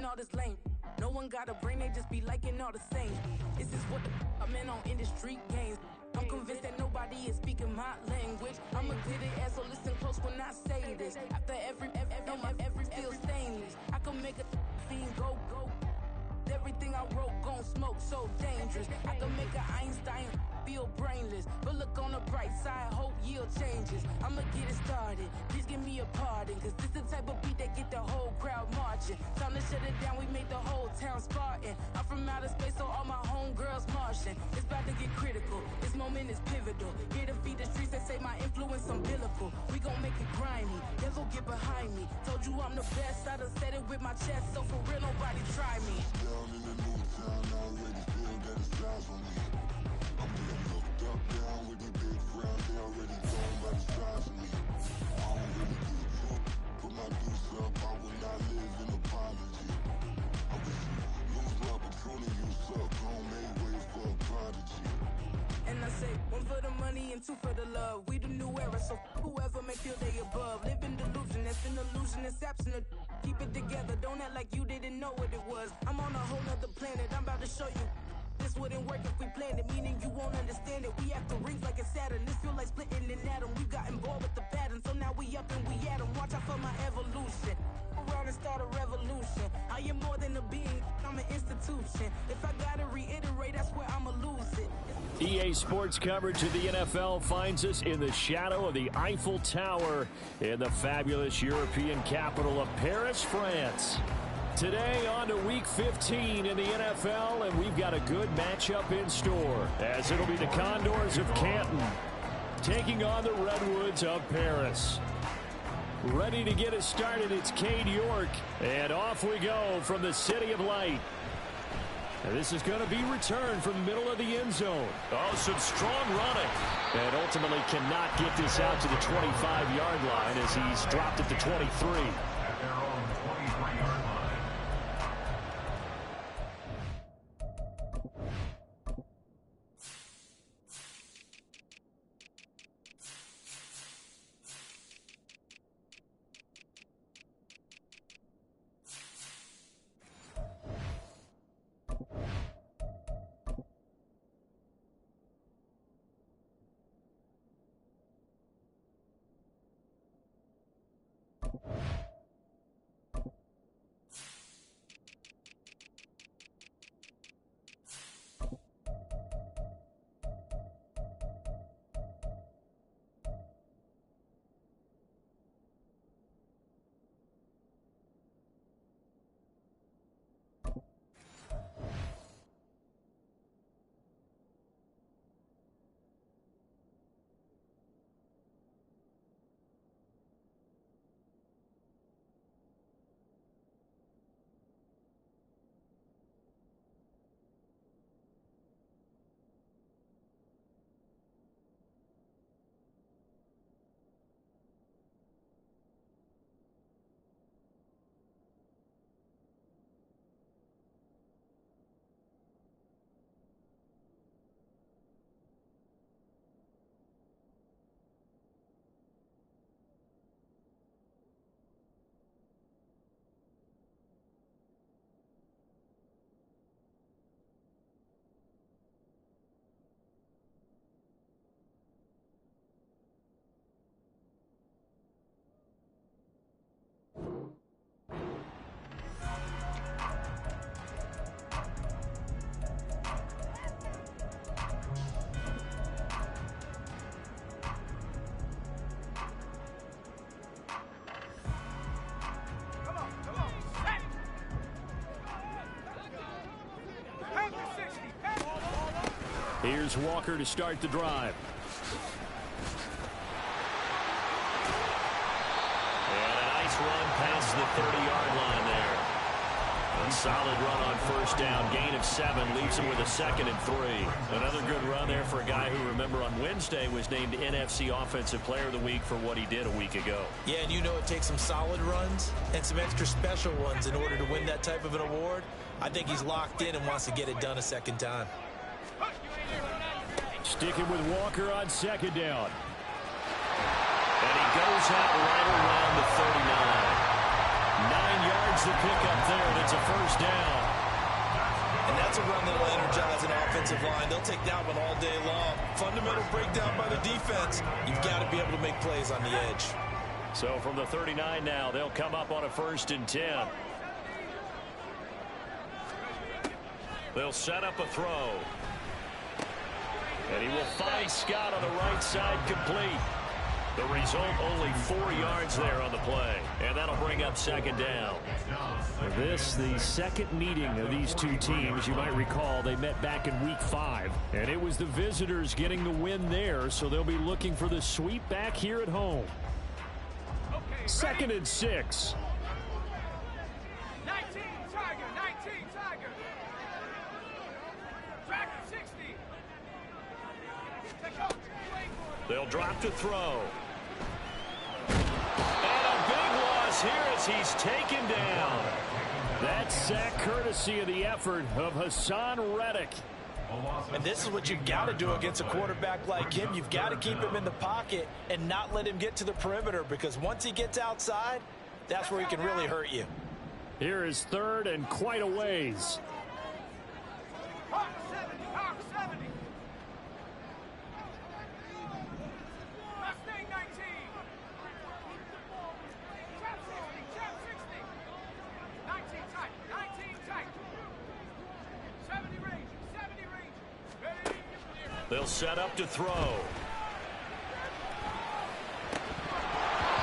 all this lame. No one got a brain, they just be liking all the same. This is what the I'm in on industry games. I'm convinced that nobody is speaking my language. I'm a good ass, so listen close when I say this. After every feel stainless. I can make a fiend go. Everything I wrote gon' smoke, so dangerous. I can make an Einstein feel brainless. But look on the bright side, hope yield changes. I'ma get it started, please give me a pardon. Cause this the type of beat that get the whole crowd marching. Time to shut it down, we made the whole town Spartan. I'm from outer space, so all my homegirls Martian. It's about to get critical, this moment is pivotal. Here to feed the streets that say my influence umbilical. We gon' make it grimy, never get behind me. Told you I'm the best, I done said it with my chest. So for real, nobody try me. Down in the new town, I already feel that it's eyes on me. I'm being looked up, down with the big round. They already known by the size of me. I don't really give a fuck, put my deuce up. I will not live in apology. I wish you lose the opportunity, you suck. Gon' make way for a prodigy. And I say, one for the money and two for the love. We the new era, so whoever may feel they above. Live in delusion, that's an illusion, it's absent. Keep it together, don't act like you didn't know what it was. I'm on a whole nother planet, I'm about to show you. This wouldn't work if we planned it, meaning you won't understand it. We have to rings like a Saturn, this feel like splitting an atom. We got involved with the pattern, so now we up and we at 'em. Watch out for my evolution. Around and start a revolution. I am more than a being, I'm an institution. If I gotta reiterate, that's where I'ma lose it. EA Sports coverage of the NFL finds us in the shadow of the Eiffel Tower in the fabulous European capital of Paris, France. Today on to Week 15 in the NFL, and we've got a good matchup in store, as it'll be the Condors of Canton taking on the Redwoods of Paris. Ready to get us started, it's Cade York, and off we go from the City of Light. And this is going to be returned from the middle of the end zone. Oh, some strong running. And ultimately cannot get this out to the 25-yard line as he's dropped at the 23. At their own 23-yard line. Here's Walker to start the drive. And a nice run past the 30-yard line there. A solid run on first down. Gain of 7 leaves him with a 2nd and 3. Another good run there for a guy who, remember, on Wednesday was named NFC Offensive Player of the Week for what he did a week ago. Yeah, and you know it takes some solid runs and some extra special ones in order to win that type of an award. I think he's locked in and wants to get it done a second time. Sticking with Walker on 2nd down. And he goes out right around the 39. 9 yards records the pickup there, and it's a first down. And that's a run that will energize an offensive line. They'll take that one all day long. Fundamental breakdown by the defense. You've got to be able to make plays on the edge. So from the 39 now, they'll come up on a 1st and 10. They'll set up a throw. And he will find Scott on the right side, complete. The result, only 4 yards there on the play. And that'll bring up 2nd down. This, the second meeting of these two teams. You might recall they met back in week 5. And it was the visitors getting the win there, so they'll be looking for the sweep back here at home. 2nd and 6. 19, Tiger, 19, Tiger. Track 60. They'll drop to throw. And a big loss here as he's taken down. That sack courtesy of the effort of Hassan Reddick. And this is what you've got to do against a quarterback like him. You've got to keep him in the pocket and not let him get to the perimeter, because once he gets outside, that's where he can really hurt you. Here is 3rd and quite a ways. Hawk 70, Hawk 70. Mustang 19. Trap 60, Trap 60. 19 tight, 19 tight. 70 range, 70 range. Ready? They'll set up to throw.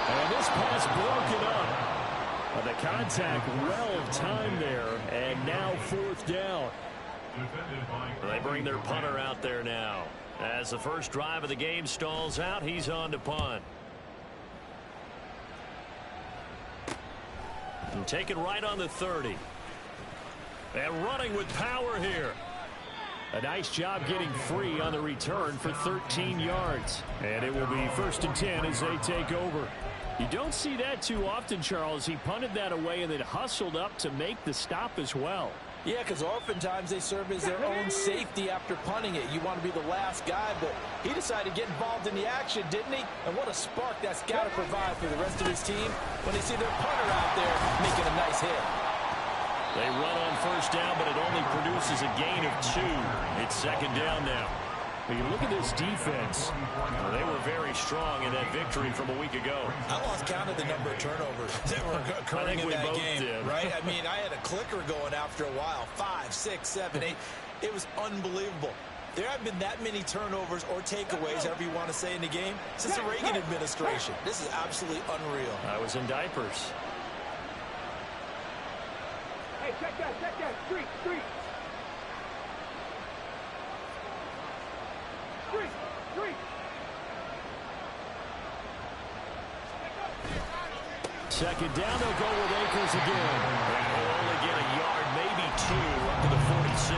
And this pass broken up. The contact well timed there, and now 4th down. They bring their punter out there now. As the first drive of the game stalls out, he's on to punt. And taken right on the 30. And running with power here. A nice job getting free on the return for 13 yards. And it will be 1st and 10 as they take over. You don't see that too often, Charles. He punted that away and then hustled up to make the stop as well. Yeah, because oftentimes they serve as their own safety after punting it. You want to be the last guy, but he decided to get involved in the action, didn't he? And what a spark that's got to provide for the rest of his team when they see their punter out there making a nice hit. They run on 1st down, but it only produces a gain of 2. It's 2nd down now. But you look at this defense. They were very strong in that victory from a week ago. I lost count of the number of turnovers that were occurring in that game, right? I mean, I had a clicker going after a while. 5, 6, 7, 8. It was unbelievable. There haven't been that many turnovers or takeaways, however you want to say, in the game since the Reagan administration. This is absolutely unreal. I was in diapers. Hey, check that, street. Street. Second down, they'll go with Akers again. And they'll only get a yard, maybe 2, up to the 46.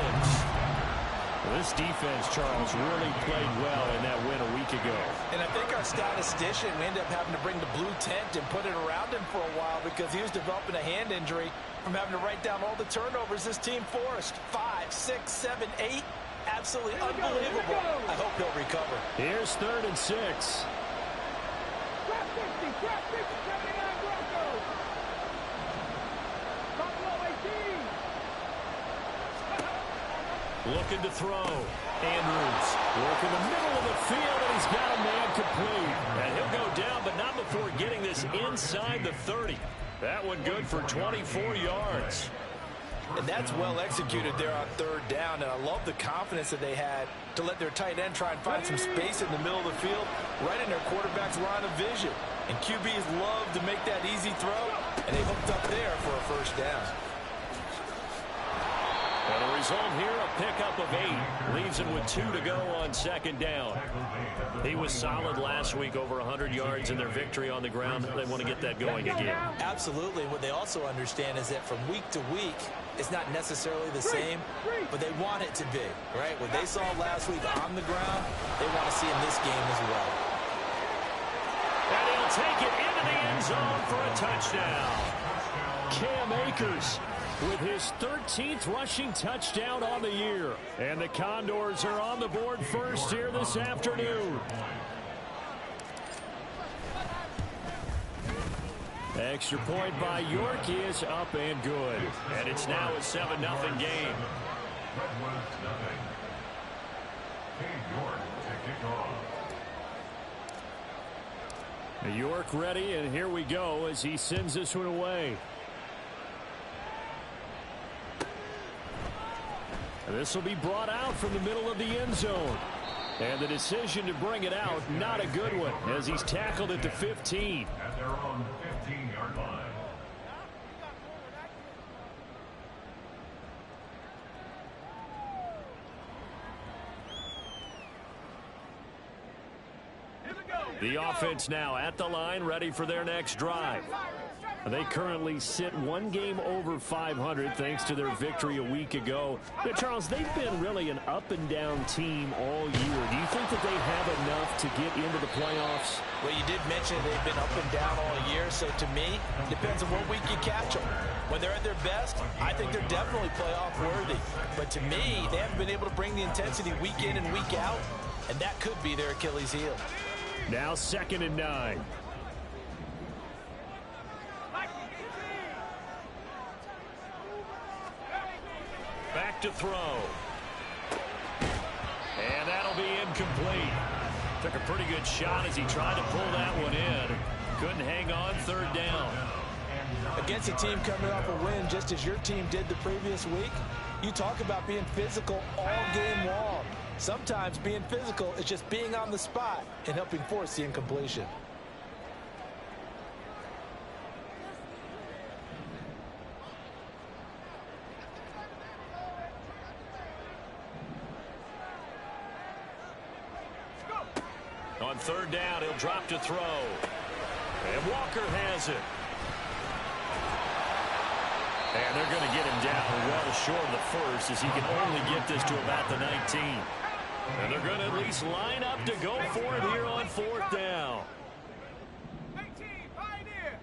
Well, this defense, Charles, really played well in that win a week ago. And I think our statistician, we ended up having to bring the blue tent and put it around him for a while because he was developing a hand injury from having to write down all the turnovers this team forced. 5, 6, 7, 8. Absolutely unbelievable. I hope he'll recover. Here's 3rd and 6. Trap 60, 79 Broncos. Buffalo 18. Looking to throw. Andrews working the middle of the field, and he's got a man complete. And he'll go down, but not before getting this inside the 30. That one good for 24 yards. And that's well executed there on 3rd down. And I love the confidence that they had to let their tight end try and find some space in the middle of the field, right in their quarterback's line of vision. And QBs love to make that easy throw, and they hooked up there for a 1st down. And the result here, a pickup of 8. Leaves him with 2 to go on 2nd down. He was solid last week, over 100 yards in their victory on the ground. They want to get that going again. Absolutely. What they also understand is that from week to week, it's not necessarily the same, but they want it to be, right? What they saw last week on the ground, they want to see in this game as well. And he'll take it into the end zone for a touchdown. Cam Akers with his 13th rushing touchdown on the year. And the Condors are on the board first here this afternoon. Extra point by York is up and good. And it's now a 7-0 game. Redwoods nothing. York to kick off. York ready, and here we go as he sends this one away. This will be brought out from the middle of the end zone. And the decision to bring it out, not a good one, as he's tackled at the 15. At their own 15-yard line. The offense now at the line, ready for their next drive. They currently sit one game over 500 thanks to their victory a week ago. But Charles, they've been really an up-and-down team all year. Do you think that they have enough to get into the playoffs? Well, you did mention they've been up and down all year, so to me, it depends on what week you catch them. When they're at their best, I think they're definitely playoff worthy. But to me, they haven't been able to bring the intensity week in and week out, and that could be their Achilles heel. Now 2nd and 9. Back to throw. And that'll be incomplete. Took a pretty good shot as he tried to pull that one in. Couldn't hang on, 3rd down. Against a team coming off a win just as your team did the previous week, you talk about being physical all game long. Sometimes being physical is just being on the spot and helping force the incompletion. On 3rd down, he'll drop to throw. And Walker has it. And they're going to get him down well short of the first as he can only get this to about the 19. And they're going to at least line up to go for it here on 4th down. 18, Pioneer.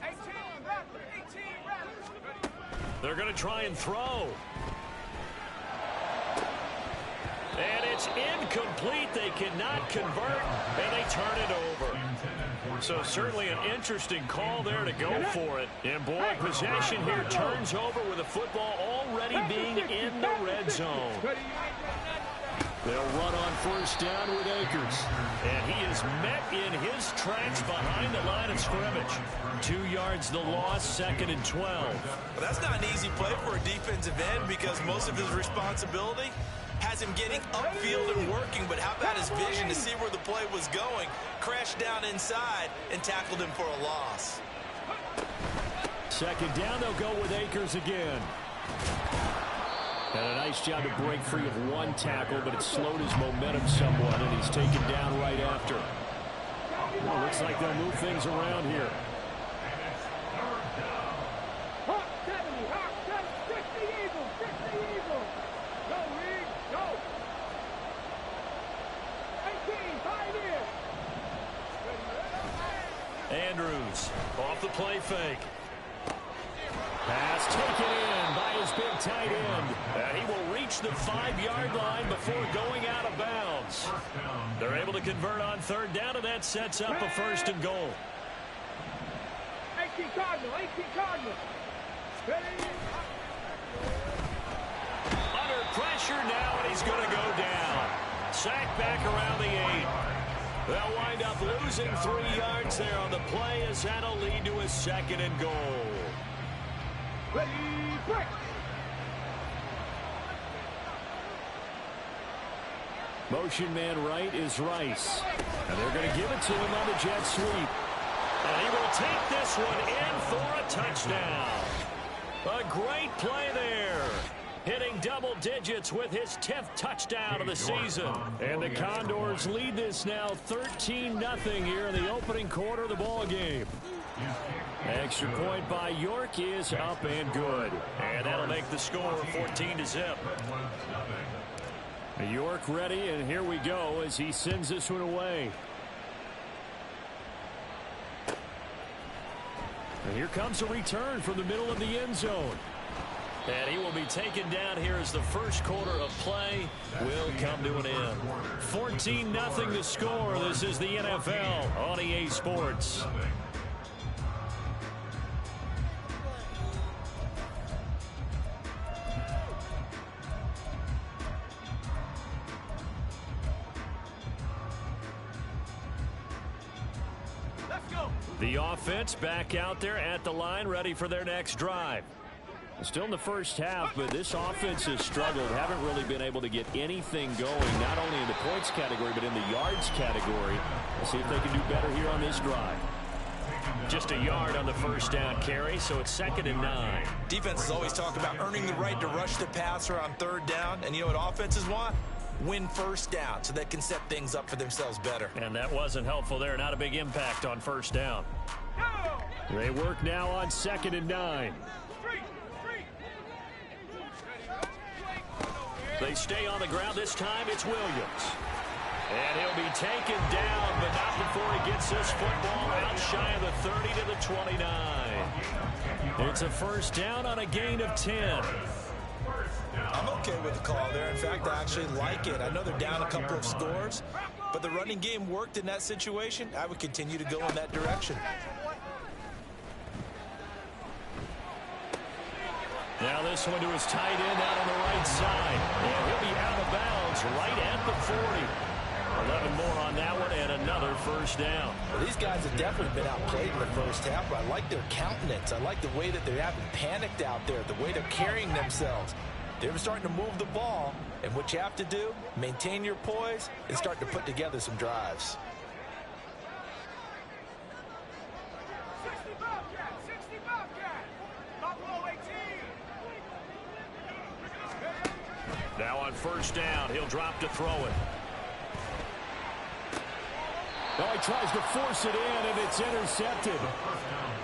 18, Raptor. 18, Raptor. They're going to try and throw. And it's incomplete. They cannot convert, and they turn it over. So certainly an interesting call there to go for it. And boy, possession here turns over with the football already being in the red zone. They'll run on 1st down with Akers. And he is met in his tracks behind the line of scrimmage. 2 yards the loss, 2nd and 12. Well, that's not an easy play for a defensive end because most of his responsibility has him getting upfield and working, but how about his vision to see where the play was going, crashed down inside, and tackled him for a loss. 2nd down, they'll go with Akers again. And a nice job to break free of one tackle, but it slowed his momentum somewhat, and he's taken down right after. Well, looks like they'll move things around here. Hawk 70, Hawk 70, 60 Eagles, 60 Eagles. Go, Reed, go. 18, Pioneer. Andrews off the play fake. Pass taken in by his big tight end. And he will reach the 5-yard line before going out of bounds. They're able to convert on 3rd down, and that sets up a 1st and goal. 18 Cardinal, 18 Cardinal. Ready? Under pressure now, and he's going to go down. Sacked back around the 8. They'll wind up losing 3 yards there on the play as that'll lead to a 2nd and goal. Ready, break. Motion man right is Rice. And they're going to give it to him on the jet sweep. And he will take this one in for a touchdown. A great play there. Hitting double digits with his 10th touchdown of the season. And the Condors lead this now 13-0 here in the opening quarter of the ball game. Extra point by York is up and good. And that'll make the score 14-0. York ready, and here we go as he sends this one away. And here comes a return from the middle of the end zone. And he will be taken down here as the first quarter of play will come to an end. 14-0 the score. This is the NFL on EA Sports. The offense back out there at the line, ready for their next drive. Still in the first half, but this offense has struggled. Haven't really been able to get anything going, not only in the points category, but in the yards category. We'll see if they can do better here on this drive. Just a yard on the first down carry, so it's 2nd and 9. Defenses always talk about earning the right to rush the passer on 3rd down, and you know what offenses want? Win first down so they can set things up for themselves better. And that wasn't helpful there. Not a big impact on first down. They work now on 2nd and 9. They stay on the ground. This time it's Williams. And he'll be taken down, but not before he gets this football out shy of the 30 to the 29. It's a first down on a gain of 10. I'm okay with the call there. In fact, I actually like it. I know they're down a couple of scores, but the running game worked in that situation. I would continue to go in that direction. Now this one to his tight end out on the right side. And he'll be out of bounds right at the 40. 11 more on that one and another first down. Well, these guys have definitely been outplayed in the first half, but I like their countenance. I like the way that they haven't panicked out there, the way they're carrying themselves. They're starting to move the ball, and what you have to do, maintain your poise and start to put together some drives. Now on first down, he'll drop to throw it. Now he tries to force it in, and it's intercepted.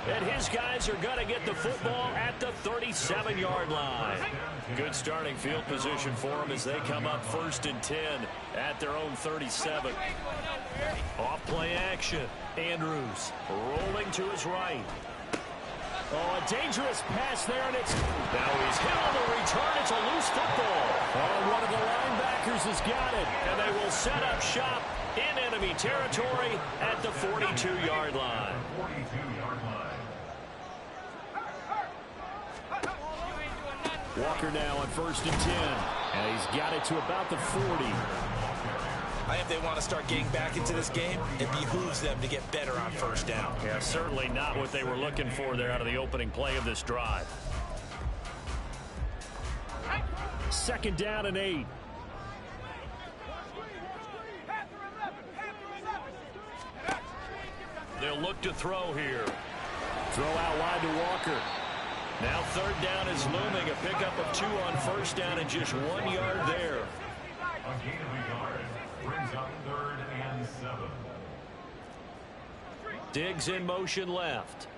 And his guys are going to get the football at the 37-yard line. Good starting field position for them as they come up 1st and 10 at their own 37. Off play action. Andrews rolling to his right. Oh, a dangerous pass there, and it's... Now he's hit on the return. It's a loose football. Oh, one of the linebackers has got it. And they will set up shop in enemy territory at the 42-yard line. Walker now on 1st and 10. And he's got it to about the 40. I think if they want to start getting back into this game, it behooves them to get better on first down. Yeah, certainly not what they were looking for there out of the opening play of this drive. 2nd down and 8. They'll look to throw here. Throw out wide to Walker. Now 3rd down is looming. A pickup of 2 on first down and just 1 yard there. A gain of a yard brings up 3rd and 7. Diggs in motion left.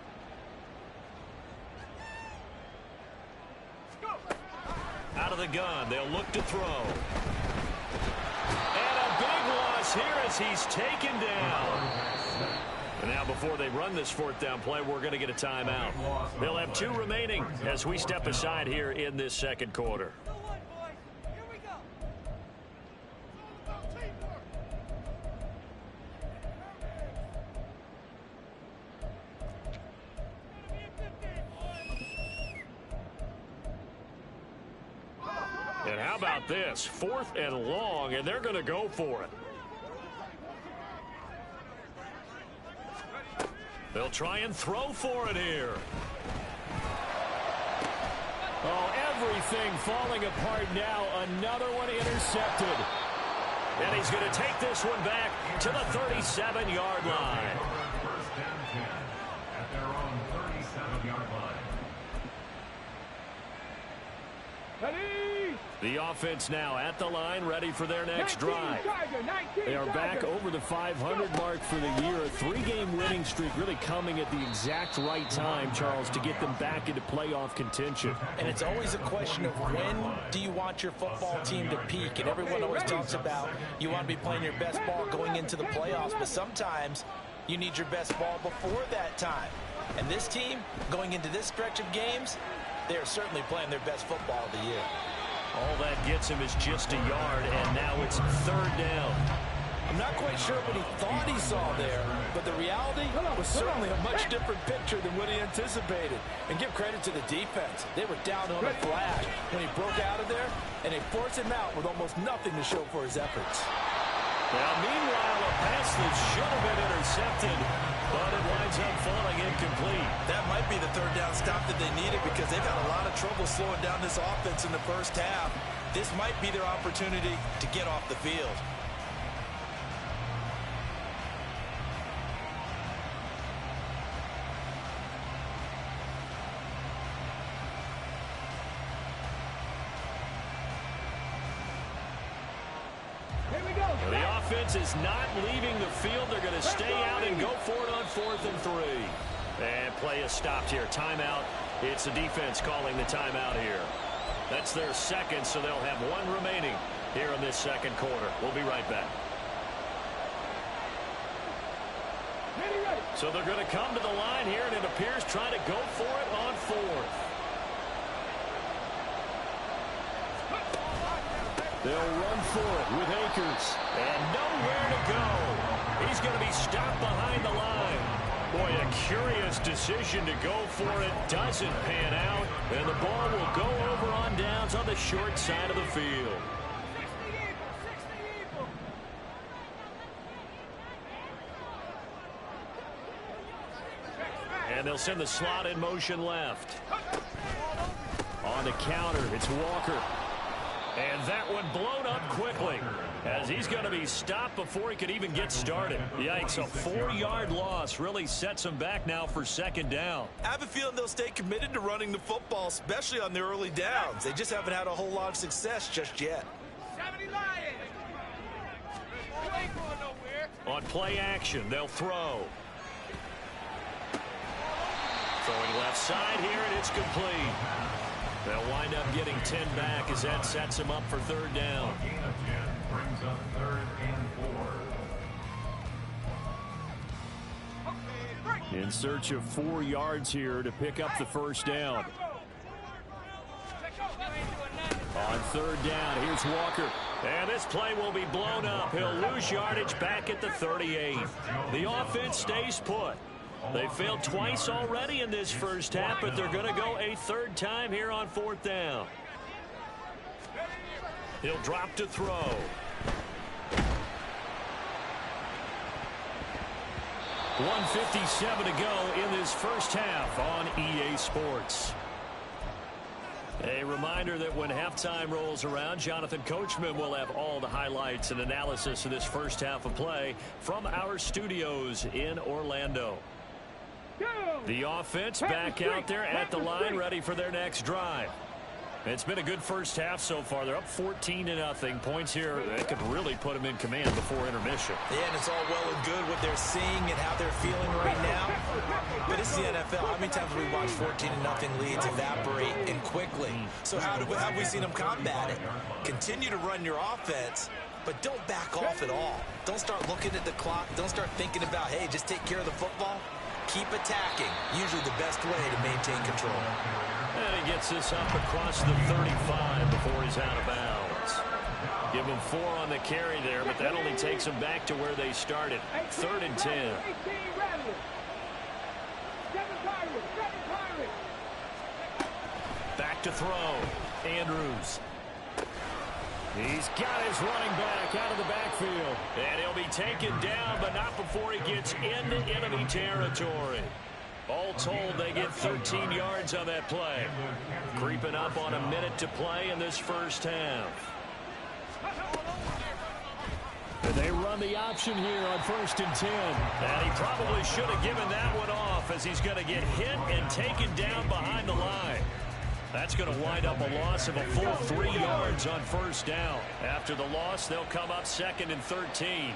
Out of the gun. They'll look to throw. And a big loss here as he's taken down. And now before they run this 4th down play, we're going to get a timeout. They'll have 2 remaining as we step aside here in this 2nd quarter. And how about this? 4th and long, and they're going to go for it. They'll try and throw for it here. Oh, everything falling apart now. Another one intercepted. And he's going to take this one back to the 37-yard line. First and 10 at their own 37-yard line. The offense now at the line, ready for their next drive. They are back over the 500 mark for the year. A 3-game winning streak really coming at the exact right time, Charles, to get them back into playoff contention. And it's always a question of when do you want your football team to peak? And everyone always talks about you want to be playing your best ball going into the playoffs, but sometimes you need your best ball before that time. And this team, going into this stretch of games, they are certainly playing their best football of the year. All that gets him is just a yard, and now it's 3rd down. I'm not quite sure what he thought he saw there, but the reality was certainly a much different picture than what he anticipated. And give credit to the defense. They were down on a flash when he broke out of there, and they forced him out with almost nothing to show for his efforts. Now, meanwhile, a pass that should have been intercepted but it winds up falling incomplete. That might be the third down stop that they needed because they've had a lot of trouble slowing down this offense in the first half. This might be their opportunity to get off the field. The offense is not leaving the field. They're going to stay out and go for it on 4th and 3. And play is stopped here. Timeout. It's the defense calling the timeout here. That's their second, so they'll have one remaining here in this second quarter. We'll be right back. So they're going to come to the line here, and it appears trying to go for it on 4th. They'll run for it with Akers. And nowhere to go. He's going to be stopped behind the line. Boy, a curious decision to go for it. Doesn't pan out. And the ball will go over on downs on the short side of the field. And they'll send the slot in motion left. On the counter, it's Walker. And that one blown up quickly as he's going to be stopped before he could even get started. Yikes, a 4-yard loss really sets him back now for second down. I have a feeling they'll stay committed to running the football, especially on their early downs. They just haven't had a whole lot of success just yet. 70 Lions. You ain't going nowhere. On play action, they'll throw. Throwing left side here, and it's complete. They'll wind up getting 10 back as that sets him up for third down. Gain of 10 brings up 3rd and 4. In search of 4 yards here to pick up the first down. On third down, here's Walker. And this play will be blown up. He'll lose yardage back at the 38. The offense stays put. They failed twice already in this first half, but they're going to go a third time here on 4th down. He'll drop to throw. .157 to go in this first half on EA Sports. A reminder that when halftime rolls around, Jonathan Coachman will have all the highlights and analysis of this first half of play from our studios in Orlando. The offense back out there at the line, ready for their next drive. It's been a good first half so far. They're up 14-0. Points here that could really put them in command before intermission. Yeah, and it's all well and good what they're seeing and how they're feeling right now. But it's the NFL. How many times have we watched 14-0 leads evaporate and quickly? So how have we seen them combat it? Continue to run your offense, but don't back off at all. Don't start looking at the clock. Don't start thinking about, hey, just take care of the football. Keep attacking. Usually the best way to maintain control. And he gets this up across the 35 before he's out of bounds. Give him 4 on the carry there, but that only takes him back to where they started. 3rd and 10. Back to throw. Andrews. He's got his running back out of the backfield. And he'll be taken down, but not before he gets into enemy territory. All told, they get 13 yards on that play. Creeping up on a minute to play in this first half. And they run the option here on 1st and 10. And he probably should have given that one off as he's going to get hit and taken down behind the line. That's going to wind up a loss of a full 3 yards on 1st down. After the loss, they'll come up 2nd and 13.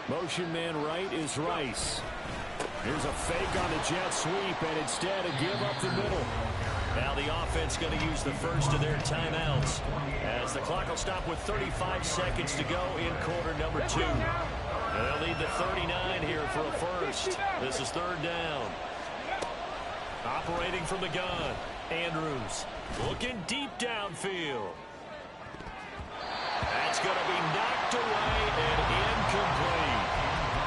Motion man right is Rice. Here's a fake on the jet sweep, and instead a give up the middle. Now the offense going to use the first of their timeouts as the clock will stop with 35 seconds to go in quarter number 2. They'll need the 39 here for a first. This is 3rd down. Operating from the gun. Andrews looking deep downfield. That's going to be knocked away and incomplete.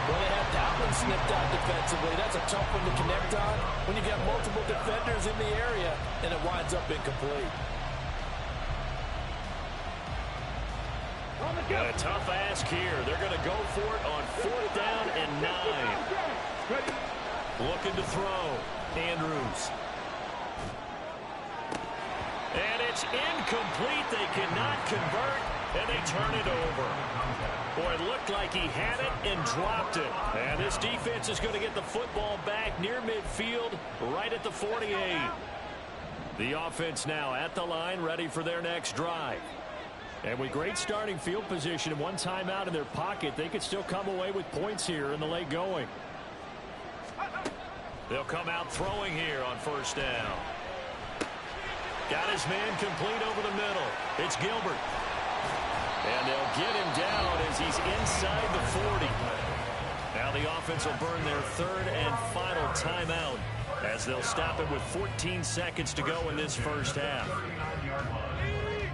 Well, they have that one snipped out defensively. That's a tough one to connect on when you got multiple defenders in the area, and it winds up incomplete. And a tough ask here. They're going to go for it on 4th down and 9. Looking to throw. Andrews. And it's incomplete. They cannot convert, and they turn it over. Boy, it looked like he had it and dropped it. And this defense is going to get the football back near midfield, right at the 48. The offense now at the line, ready for their next drive. And with great starting field position and one timeout in their pocket, they could still come away with points here in the late going. They'll come out throwing here on first down. Got his man complete over the middle. It's Gilbert. And they'll get him down as he's inside the 40. Now the offense will burn their third and final timeout as they'll stop it with 14 seconds to go in this first half.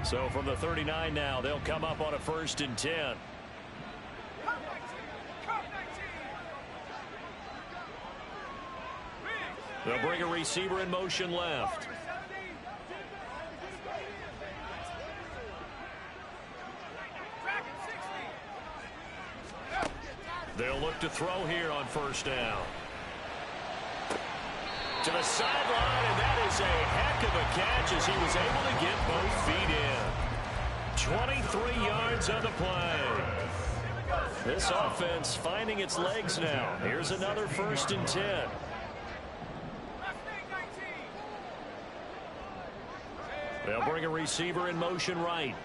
So from the 39 now, they'll come up on a 1st and 10. They'll bring a receiver in motion left. They'll look to throw here on first down. To the sideline, and that is a heck of a catch as he was able to get both feet in. 23 yards on the play. This offense finding its legs now. Here's another 1st and 10. They'll bring a receiver in motion right.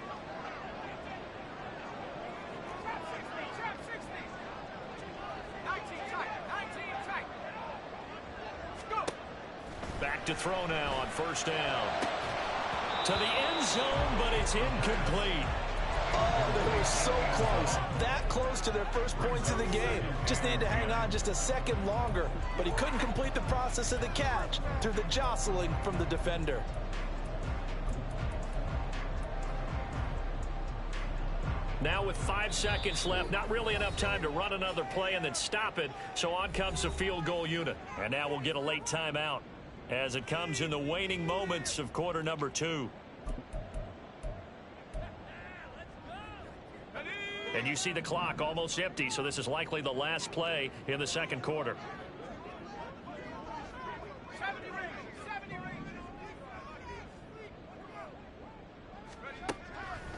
Back to throw now on first down. To the end zone, but it's incomplete. Oh, they were so close. That close to their first points of the game. Just needed to hang on just a second longer. But he couldn't complete the process of the catch through the jostling from the defender. Now with 5 seconds left, not really enough time to run another play and then stop it. So on comes the field goal unit. And now we'll get a late timeout as it comes in the waning moments of quarter number 2. And you see the clock almost empty, so this is likely the last play in the second quarter.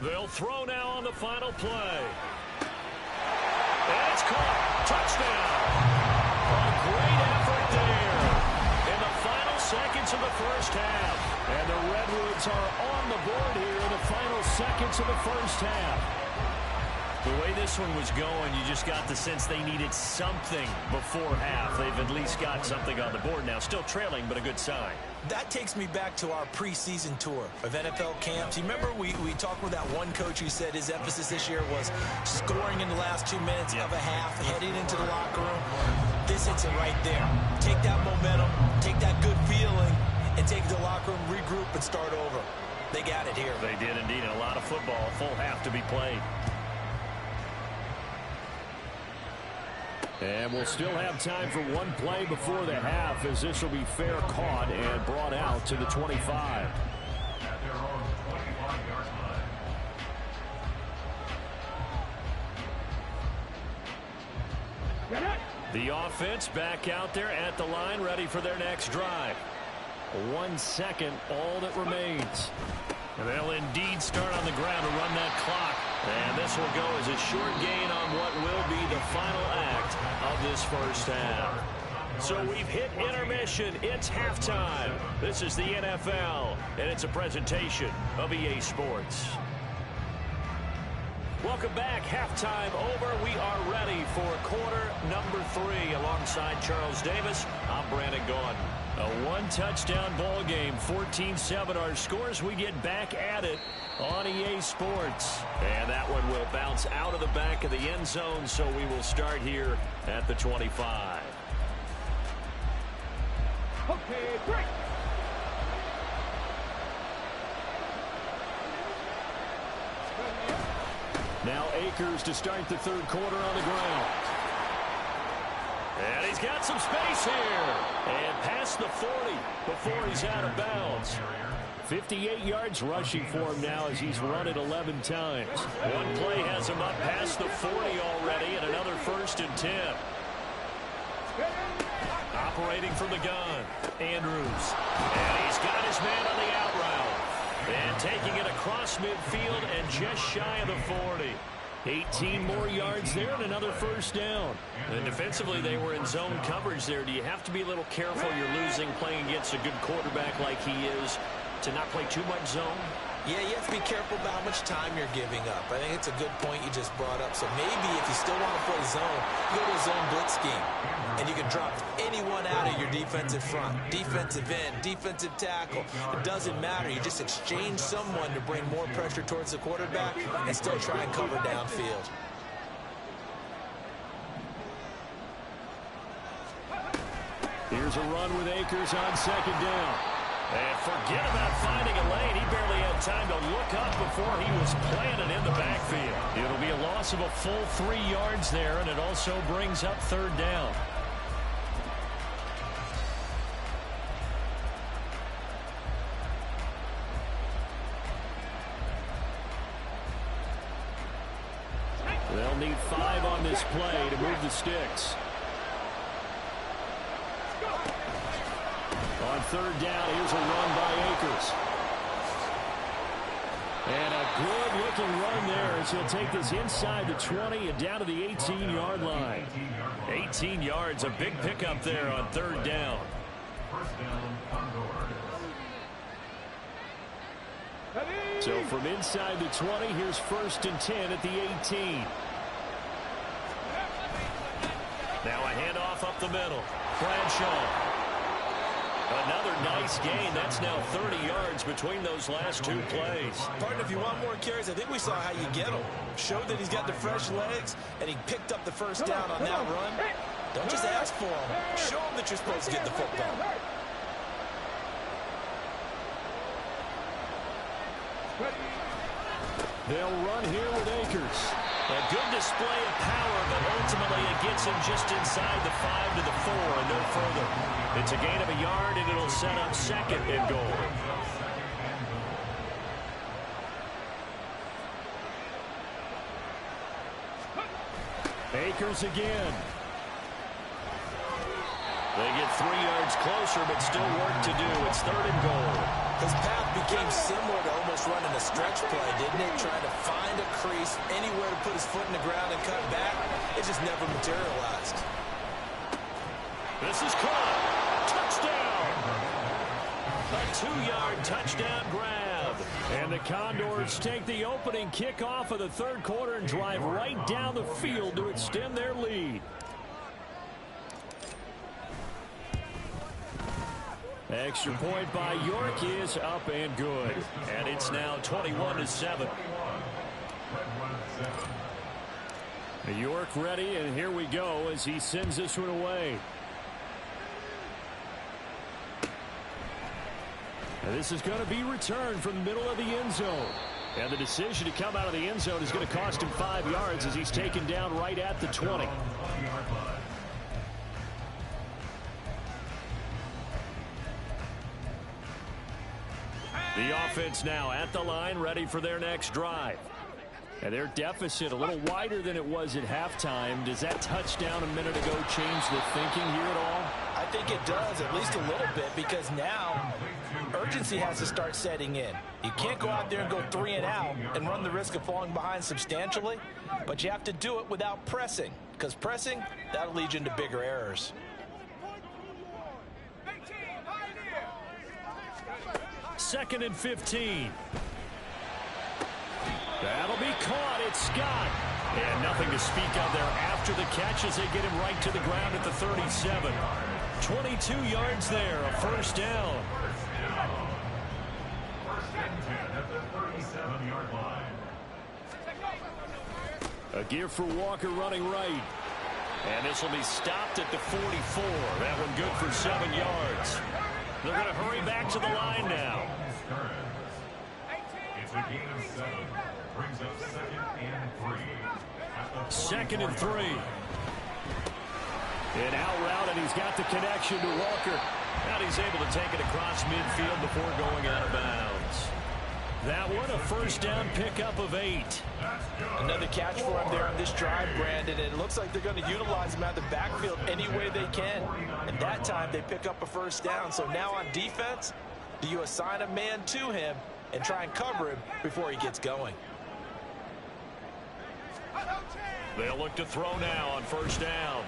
They'll throw now on the final play. And it's caught. Touchdown. A great effort there in the final seconds of the first half. And the Redwoods are on the board here in the final seconds of the first half. The way this one was going, you just got the sense they needed something before half. They've at least got something on the board now. Still trailing, but a good sign. That takes me back to our preseason tour of NFL camps. You remember we talked with that one coach who said his emphasis this year was scoring in the last 2 minutes of a half, heading into the locker room. This hits it right there. Take that momentum, take that good feeling, and take it to the locker room, regroup, and start over. They got it here. They did indeed. And a lot of football, full half to be played. And we'll still have time for one play before the half, as this will be fair caught and brought out to the 25. The offense back out there at the line, ready for their next drive. 1 second, all that remains. And they'll indeed start on the ground to run that clock. And this will go as a short gain on what will be the final act of this first half. So we've hit intermission. It's halftime. This is the NFL, and it's a presentation of EA Sports. Welcome back. Halftime over. We are ready for quarter number 3. Alongside Charles Davis, I'm Brandon Gaudin. A one-touchdown ball game, 14-7 our scores. We get back at it on EA Sports. And that one will bounce out of the back of the end zone, so we will start here at the 25. Okay, break. Now Akers to start the third quarter on the ground. And he's got some space here. And past the 40 before he's out of bounds. 58 yards rushing for him now as he's run it 11 times. One play has him up past the 40 already, and another 1st and 10. Operating from the gun, Andrews. And he's got his man on the out route. And taking it across midfield and just shy of the 40. 18 more yards there and another first down. And defensively, they were in zone coverage there. Do you have to be a little careful? You're losing playing against a good quarterback like he is to not play too much zone? Yeah, you have to be careful about how much time you're giving up. I think it's a good point you just brought up. So maybe if you still want to play zone, go to a zone blitz scheme. And you can drop anyone out of your defensive front. Defensive end, defensive tackle. It doesn't matter. You just exchange someone to bring more pressure towards the quarterback and still try and cover downfield. Here's a run with Akers on second down. And forget about finding a lane. He barely had time to look up before he was planted in the backfield. It'll be a loss of a full 3 yards there, and it also brings up third down. They'll need 5 on this play to move the sticks. On third down, here's a run by Akers. And a good-looking run there as he'll take this inside the 20 and down to the 18-yard line. 18 yards, a big pickup there on third down. First down, Condors. So from inside the 20, here's 1st and 10 at the 18. Now a handoff up the middle. Bradshaw. Another nice gain. That's now 30 yards between those last 2 plays. Partner, if you want more carries, I think we saw how you get him. Showed that he's got the fresh legs, and he picked up the first down on that run. Don't just ask for him. Show him that you're supposed to get the football. They'll run here with Akers. A good display of power, but ultimately it gets him just inside the 5 to the 4 and no further. It's a gain of a yard, and it'll set up second and goal. Akers again. They get 3 yards closer, but still work to do. It's third and goal. His path became similar to almost running a stretch play, didn't it? Trying to find a crease, anywhere to put his foot in the ground and cut back. It just never materialized. This is caught. Touchdown. A 2-yard touchdown grab. And the Condors take the opening kickoff of the third quarter and drive right down the field to extend their lead. Extra point by York is up and good. And it's now 21-7. York ready, and here we go as he sends this one away. And this is going to be returned from the middle of the end zone. And the decision to come out of the end zone is going to cost him 5 yards as he's taken down right at the 20. The offense now at the line, ready for their next drive. And their deficit a little wider than it was at halftime. Does that touchdown a minute ago change the thinking here at all? I think it does, at least a little bit, because now urgency has to start setting in. You can't go out there and go 3 and out and run the risk of falling behind substantially, but you have to do it without pressing, because pressing, that'll lead you into bigger errors. Second and 15. That'll be caught. It's Scott. And nothing to speak of there after the catch as they get him right to the ground at the 37. 22 yards there, a first down. First and 10 at the 37-yard line. A give for Walker running right. And this will be stopped at the 44. That one good for 7 yards. They're going to hurry back to the line now. It's a gain of 7. Brings up second and 3. Second and 3. An out route, and he's got the connection to Walker. And he's able to take it across midfield before going out of bounds. that one, a first down pickup of 8. Another catch for him there on this drive, Brandon. And it looks like they're going to utilize him out of the backfield any way they can. And that time they pick up a first down. So now on defense, do you assign a man to him and try and cover him before he gets going? They'll look to throw now on first down.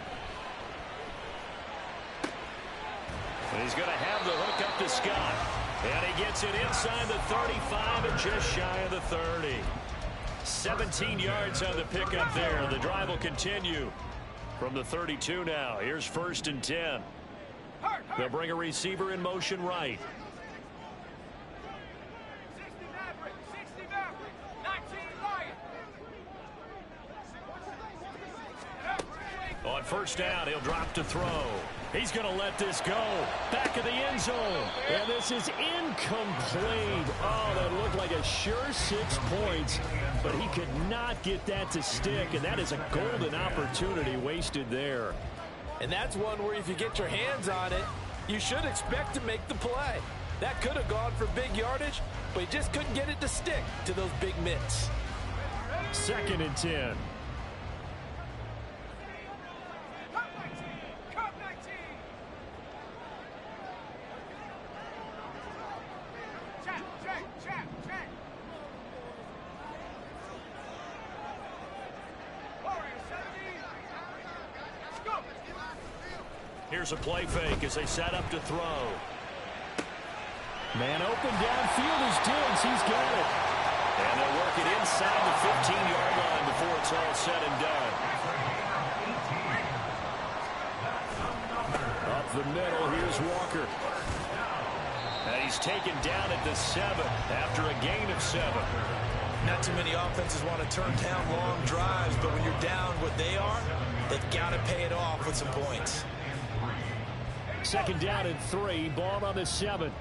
And he's going to have the hook up to Scott. And he gets it inside the 35 and just shy of the 30. 17 yards on the pickup there. The drive will continue from the 32 now. Here's 1st and 10. They'll bring a receiver in motion right. On first down, he'll drop to throw. He's going to let this go. Back of the end zone. And this is incomplete. Oh, that looked like a sure 6 points. But he could not get that to stick. And that is a golden opportunity wasted there. And that's one where if you get your hands on it, you should expect to make the play. That could have gone for big yardage, but he just couldn't get it to stick to those big mitts. 2nd and 10. Here's a play fake as they set up to throw. Man open downfield is Diggs. He's got it. And they'll work it inside the 15-yard line before it's all said and done. Up the middle, here's Walker. And he's taken down at the 7 after a gain of 7. Not too many offenses want to turn down long drives, but when you're down what they are, they've got to pay it off with some points. 2nd down and 3, ball on the 7.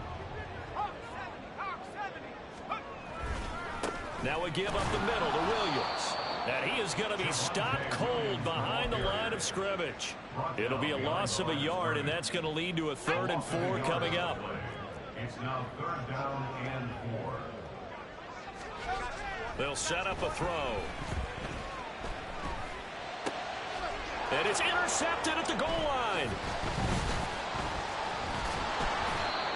Now we give up the middle to Williams. And he is going to be stopped cold behind the line of scrimmage. It'll be a loss of a yard, and that's going to lead to a 3rd and 4 coming up. It's now 3rd down and 4. They'll set up a throw. And it's intercepted at the goal line.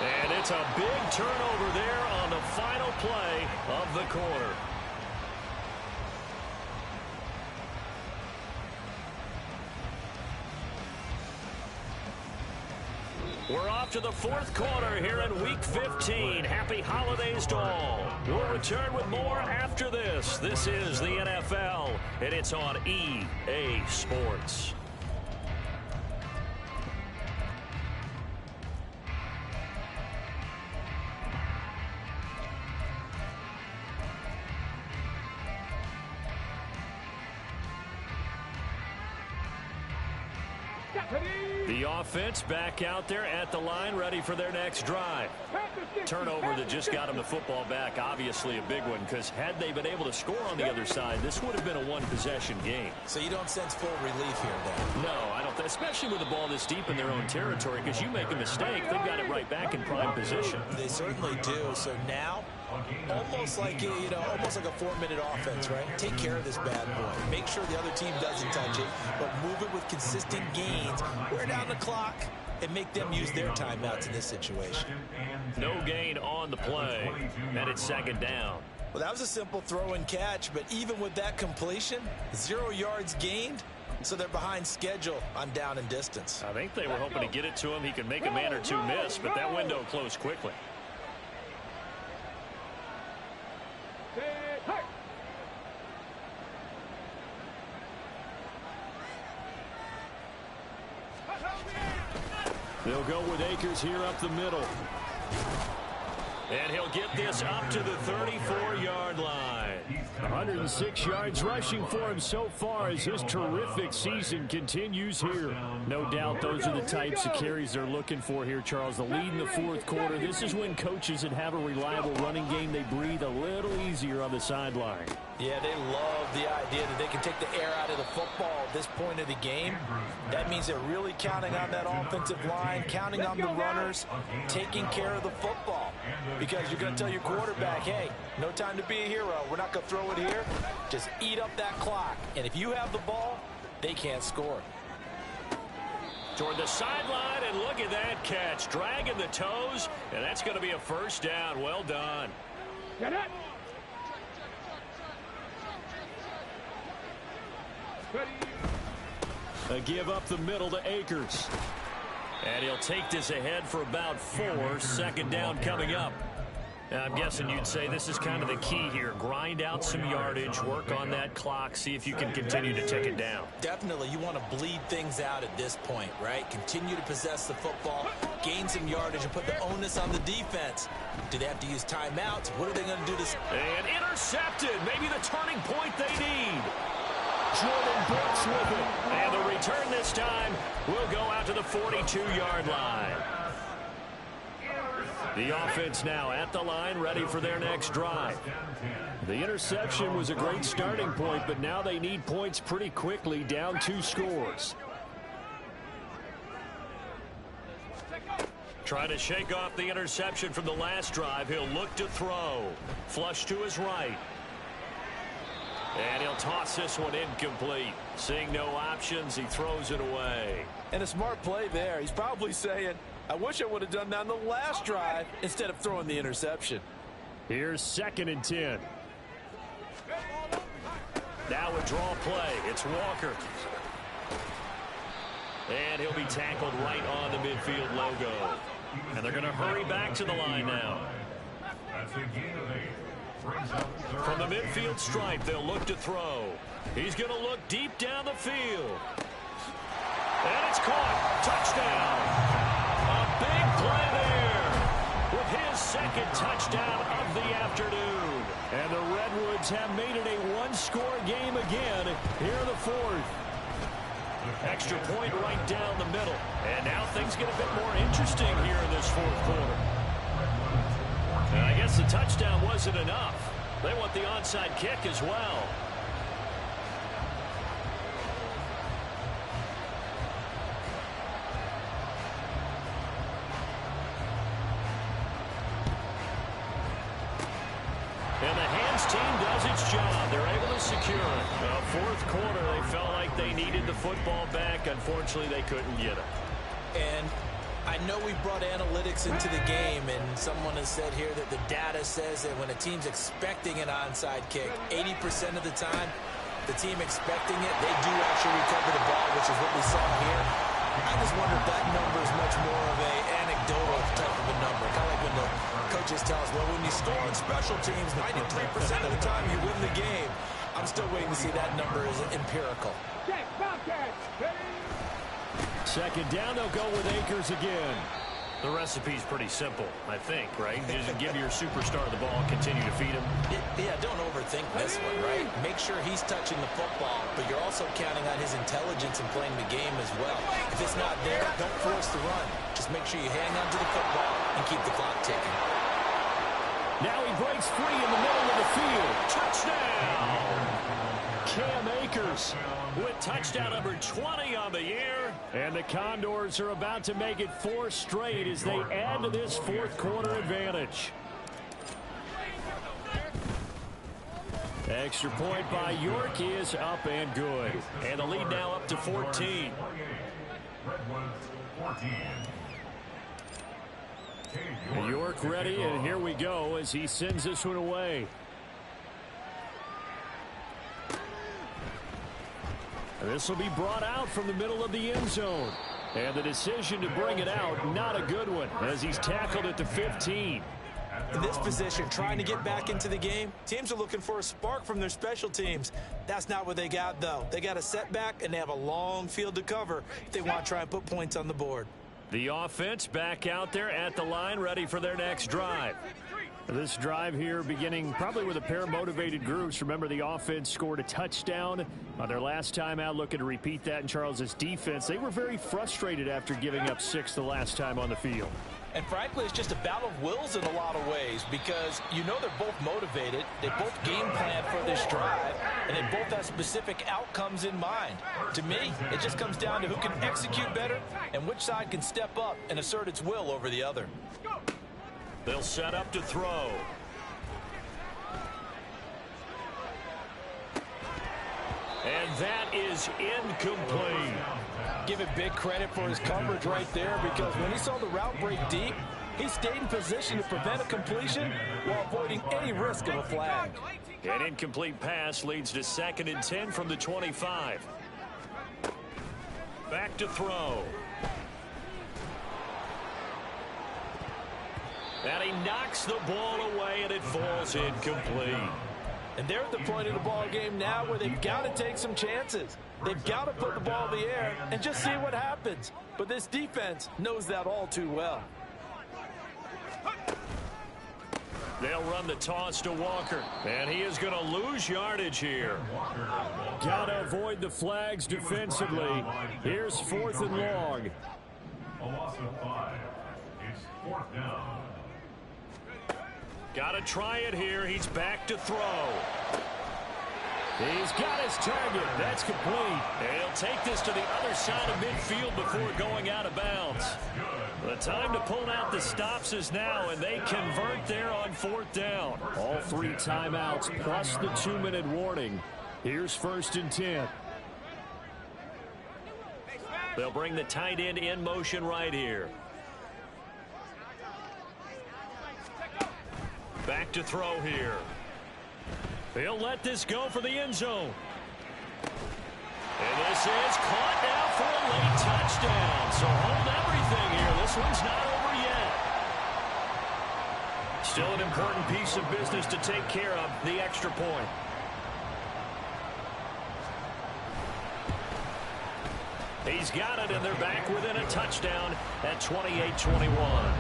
And it's a big turnover there on the final play of the quarter. We're off to the 4th quarter here in Week 15. Happy holidays to all. We'll return with more after this. This is the NFL, and it's on EA Sports. The offense back out there at the line, ready for their next drive. Turnover that just got them the football back, obviously a big one, because had they been able to score on the other side, this would have been a one-possession game. So you don't sense full relief here, then? No, I don't, especially with the ball this deep in their own territory, because you make a mistake, they've got it right back in prime position. They certainly do. So now, almost like almost like a 4-minute offense, right? Take care of this bad boy. Make sure the other team doesn't touch it, but move it with consistent gains. Wear down the clock and make them use their timeouts in this situation. No gain on the play, and it's 2nd down. Well, that was a simple throw and catch, but even with that completion, 0 yards gained, so they're behind schedule on down and distance. I think they were hoping to get it to him. He could make a man or two miss, but that window closed quickly. They'll go with Akers here up the middle. And he'll get this up to the 34-yard line. 106 yards rushing for him so far as his terrific season continues here. No doubt those are the types of carries they're looking for here, Charles. The lead in the 4th quarter. This is when coaches that have a reliable running game, they breathe a little easier on the sideline. Yeah, they love the idea that they can take the air out of the football at this point of the game. That means they're really counting on that offensive line, counting on the runners, taking care of the football. Because you're going to tell your quarterback, hey, no time to be a hero. We're not going to throw it here. Just eat up that clock. And if you have the ball, they can't score. Toward the sideline, and look at that catch. Dragging the toes, and that's going to be a first down. Well done. Get it. A give up the middle to Akers. And he'll take this ahead for about 4. Second down coming up. Now, I'm guessing you'd say this is kind of the key here. Grind out some yardage, work on that clock, see if you can continue to take it down. Definitely, you want to bleed things out at this point, right? Continue to possess the football, gain some yardage, and put the onus on the defense. Do they have to use timeouts? What are they going to do to... And intercepted. Maybe the turning point they need. Jordan Brooks with it. And the return this time will go out to the 42-yard line. The offense now at the line, ready for their next drive. The interception was a great starting point, but now they need points pretty quickly, down 2 scores. Trying to shake off the interception from the last drive. He'll look to throw. Flush to his right. And he'll toss this one incomplete. Seeing no options, he throws it away. And a smart play there. He's probably saying, I wish I would have done that on the last drive instead of throwing the interception. Here's 2nd and 10. Now a draw play. It's Walker. And he'll be tackled right on the midfield logo. And they're going to hurry back to the line now. That's a gain of 8. From the midfield stripe, they'll look to throw. He's going to look deep down the field. And it's caught. Touchdown. A big play there with his 2nd touchdown of the afternoon. And the Redwoods have made it a 1-score game again here in the 4th. Extra point right down the middle. And now things get a bit more interesting here in this 4th quarter. And I guess the touchdown wasn't enough. They want the onside kick as well. And the hands team does its job. They're able to secure it. The 4th quarter, they felt like they needed the football back. Unfortunately, they couldn't get it. And I know we brought analytics into the game, and someone has said here that the data says that when a team's expecting an onside kick, 80% of the time, the team expecting it, they do actually recover the ball, which is what we saw here. I just wonder if that number is much more of a anecdotal type of a number. Kind of like when the coaches tell us, well, when you score on special teams, 93% of the time you win the game. I'm still waiting to see that number is empirical. Check, Bobcat. Ready? 2nd down, they'll go with Akers again. The recipe's pretty simple, I think, right? Just give your superstar the ball, continue to feed him. Yeah, don't overthink this one, right? Make sure he's touching the football, but you're also counting on his intelligence in playing the game as well. If it's not there, don't force the run. Just make sure you hang on to the football and keep the clock ticking. Now he breaks free in the middle of the field. Touchdown! Cam Akers with touchdown number 20 on the year. And the Condors are about to make it 4 straight as they add to this 4th quarter advantage. Extra point by York is up and good. And the lead now up to 14. York ready, and here we go as he sends this one away. This will be brought out from the middle of the end zone. And the decision to bring it out, not a good one, as he's tackled at the 15. In this position, trying to get back into the game, teams are looking for a spark from their special teams. That's not what they got, though. They got a setback, and they have a long field to cover if they want to try and put points on the board. The offense back out there at the line, ready for their next drive. This drive here beginning probably with a pair of motivated groups. Remember, the offense scored a touchdown on their last time out, looking to repeat that in Charles's defense. They were very frustrated after giving up 6 the last time on the field. And frankly, it's just a battle of wills in a lot of ways because you know they're both motivated, they both game plan for this drive, and they both have specific outcomes in mind. To me, it just comes down to who can execute better and which side can step up and assert its will over the other. They'll set up to throw. And that is incomplete. Give it big credit for his coverage right there, because when he saw the route break deep, he stayed in position to prevent a completion while avoiding any risk of a flag. An incomplete pass leads to 2nd and 10 from the 25. Back to throw. And he knocks the ball away, and it falls incomplete. And they're at the point of the ball game now where they've got to take some chances. They've got to put the ball in the air and just see what happens. But this defense knows that all too well. They'll run the toss to Walker, and he is going to lose yardage here. Got to avoid the flags defensively. Here's 4th and long. A loss of 5. It's 4th down. Got to try it here. He's back to throw. He's got his target. That's complete. And he'll take this to the other side of midfield before going out of bounds. The time to pull out the stops is now, and they convert there on 4th down. All 3 timeouts plus the 2-minute warning. Here's 1st and 10. They'll bring the tight end in motion right here. Back to throw here. He'll let this go for the end zone. And this is caught now for a late touchdown. So hold everything here. This one's not over yet. Still an important piece of business to take care of, the extra point. He's got it, and they're back within a touchdown at 28-21.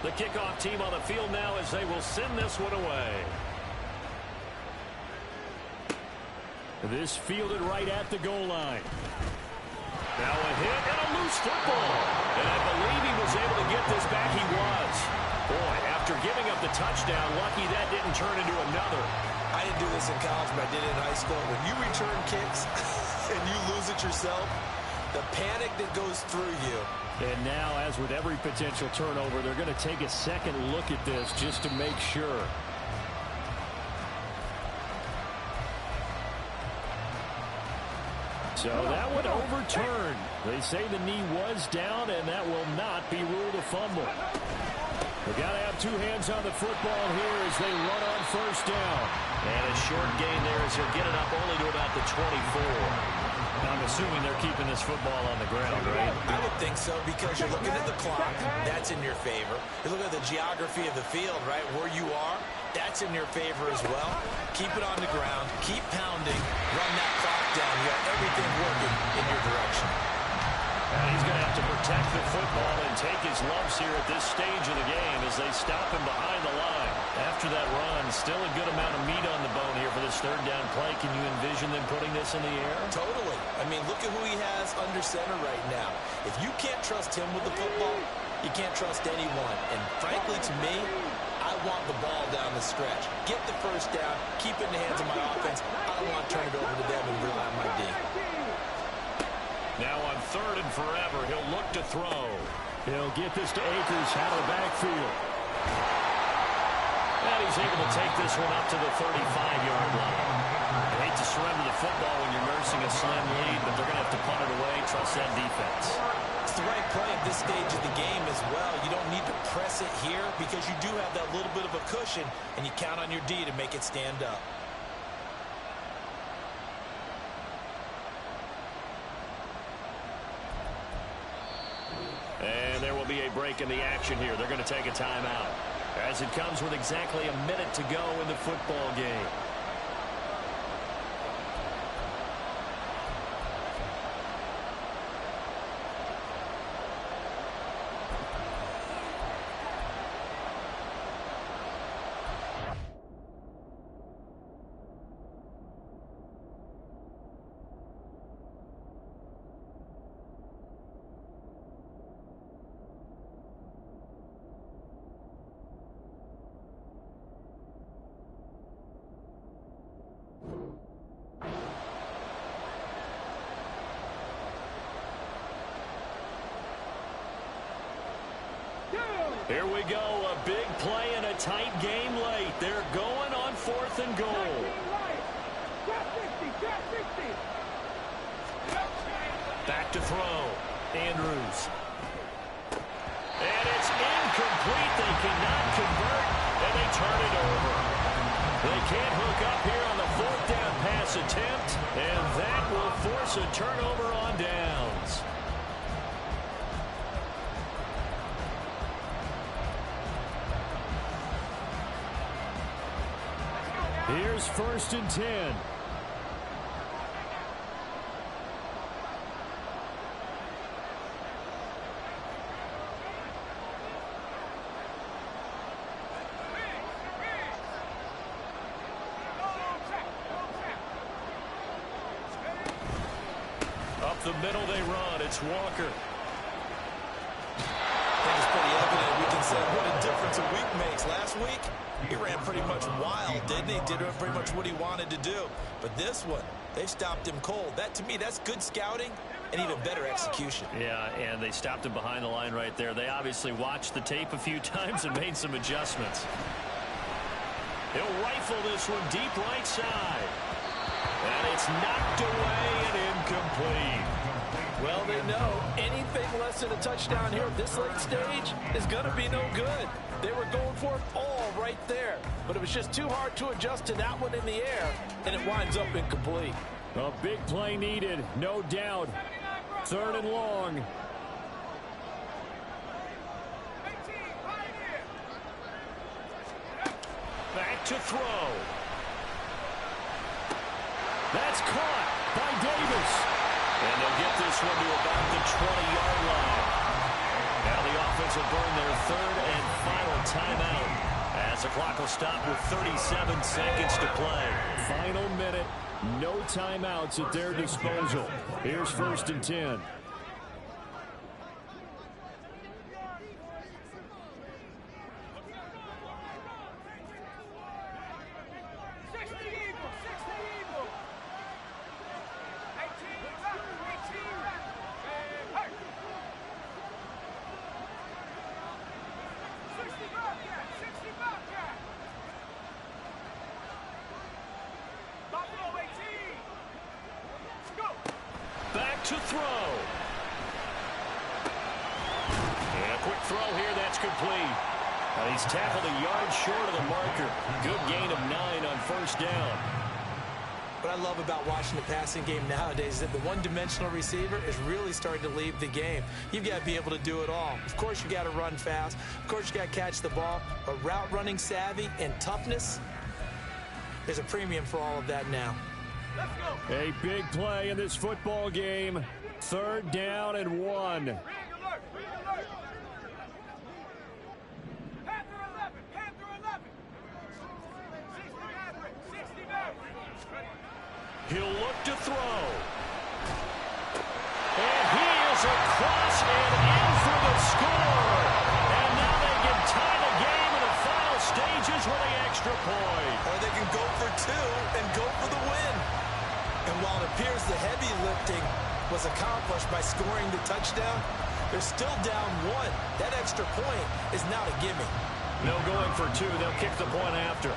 The kickoff team on the field now as they will send this one away. This fielded right at the goal line. Now a hit and a loose football. And I believe he was able to get this back. He was. Boy, after giving up the touchdown, lucky that didn't turn into another. I didn't do this in college, but I did it in high school. When you return kicks and you lose it yourself, the panic that goes through you. And now, as with every potential turnover, they're going to take a second look at this just to make sure. So that one overturned. They say the knee was down, and that will not be ruled a fumble. They've got to have 2 hands on the football here as they run on 1st down. And a short gain there as he'll get it up only to about the 24. I'm assuming they're keeping this football on the ground, right? I would think so, because you're looking at the clock. That's in your favor. You look at the geography of the field, right? Where you are, that's in your favor as well. Keep it on the ground. Keep pounding. Run that clock down. You got everything working in your direction. And he's going to have to protect the football and take his lumps here at this stage of the game as they stop him behind the line. After that run, still a good amount of meat on the bone here for this 3rd down play. Can you envision them putting this in the air? Totally. I mean, look at who he has under center right now. If you can't trust him with the football, you can't trust anyone. And frankly, to me, I want the ball down the stretch. Get the 1st down. Keep it in the hands of my offense. I don't want to turn it over to them and rely on my D. Now on 3rd and forever, he'll look to throw. He'll get this to Akers out of the backfield. And he's able to take this one up to the 35-yard line. I hate to surrender the football when you're nursing a slim lead, but they're going to have to punt it away. Trust that defense. It's the right play at this stage of the game as well. You don't need to press it here because you do have that little bit of a cushion, and you count on your D to make it stand up. And there will be a break in the action here. They're going to take a timeout as it comes with exactly a minute to go in the football game. Here we go, a big play in a tight game late. They're going on 4th and goal. Back to throw. Andrews. And it's incomplete. They cannot convert, and they turn it over. They can't hook up here on the 4th down pass attempt, and that will force a turnover on downs. Here's 1st and 10. Up the middle they run. It's Walker. I think it's pretty evident. We can say what a difference a week makes. Last week, he ran pretty much wild, didn't he? Did pretty much what he wanted to do. But this one, they stopped him cold. That, to me, that's good scouting and even better execution. Yeah, and they stopped him behind the line right there. They obviously watched the tape a few times and made some adjustments. He'll rifle this one deep right side. And it's knocked away and incomplete. Well, they know anything less than a touchdown here at this late stage is going to be no good. They were going for it all right there, but it was just too hard to adjust to that one in the air, and it winds up incomplete. A big play needed, no doubt. 3rd and long. Back to throw. That's caught by Davis. And they'll get this one to about the 20-yard line. Now the offense will burn their 3rd and final timeout as the clock will stop with 37 seconds to play. Final minute, no timeouts at their disposal. Here's 1st and 10. To throw. And a quick throw here, that's complete. He's tackled a yard short of the marker. Good gain of 9 on 1st down. What I love about watching the passing game nowadays is that the one-dimensional receiver is really starting to leave the game. You've got to be able to do it all. Of course, you got to run fast. Of course, you got to catch the ball. But route running savvy and toughness, there's a premium for all of that now. A big play in this football game. 3rd down and 1. He'll look to throw. And he is across and in for the score. And now they can tie the game in the final stages with the extra point. Or they can go for 2 and go for the win. And while it appears the heavy lifting was accomplished by scoring the touchdown, they're still down 1. That extra point is not a gimme. No going for 2. They'll kick the point after.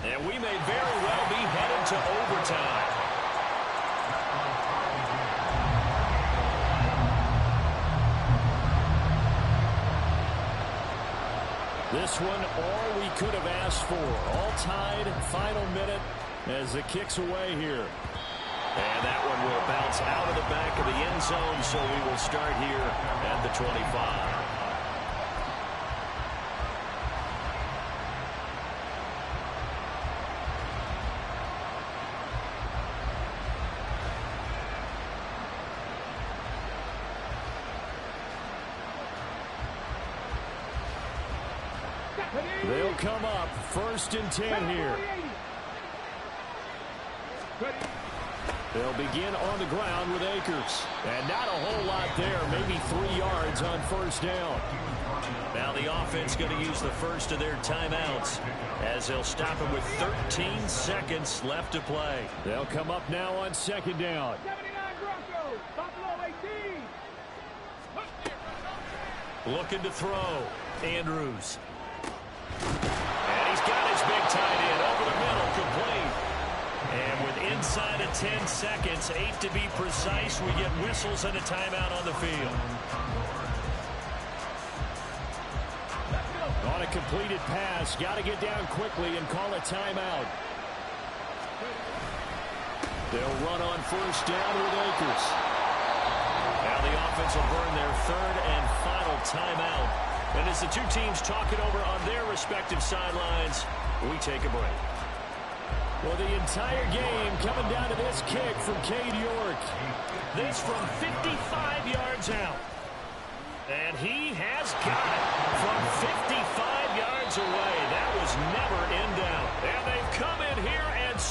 And we may very well be headed to overtime. This one, all we could have asked for. All tied, final minute as it kicks away here. And that one will bounce out of the back of the end zone, so we will start here at the 25. They'll come up 1st and 10 here. They'll begin on the ground with Akers. And not a whole lot there, maybe 3 yards on first down. Now the offense going to use the first of their timeouts as they'll stop it with 13 seconds left to play. They'll come up now on second down. 79 Broncos, Buffalo 18. Looking to throw. Andrews. And he's got his big tight end over the middle, complete. And with inside of 10 seconds, 8 to be precise, we get whistles and a timeout on the field. On a completed pass, got to get down quickly and call a timeout. They'll run on first down with Akers. Now the offense will burn their third and final timeout. And as the two teams talk it over on their respective sidelines, we take a break. Well, the entire game coming down to this kick from Cade York. This from 55 yards out. And he has got it from 55 yards away. That was never in doubt. And they've come in here